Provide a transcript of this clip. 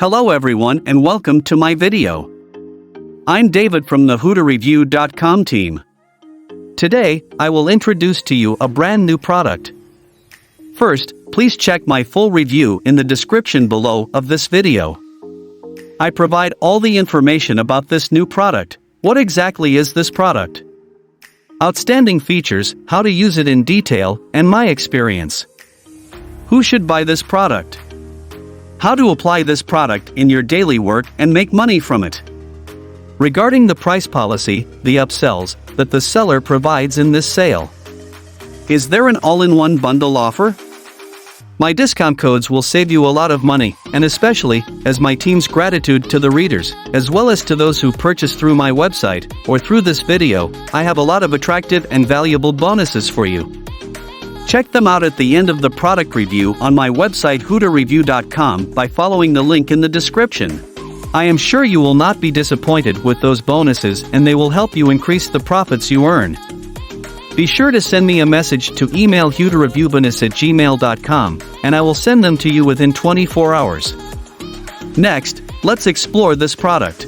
Hello everyone and welcome to my video. I'm David from the HooterReview.com team. Today, I will introduce to you a brand new product. First, please check my full review in the description below of this video. I provide all the information about this new product. What exactly is this product? Outstanding features, how to use it in detail, and my experience. Who should buy this product? How to apply this product in your daily work and make money from it. Regarding the price policy, the upsells that the seller provides in this sale. Is there an all-in-one bundle offer? My discount codes will save you a lot of money, and especially as my team's gratitude to the readers, as well as to those who purchase through my website or through this video, I have a lot of attractive and valuable bonuses for you. Check them out at the end of the product review on my website HooterReview.com by following the link in the description. I am sure you will not be disappointed with those bonuses and they will help you increase the profits you earn. Be sure to send me a message to email HooterReviewBonus@gmail.com and I will send them to you within 24 hours. Next, let's explore this product.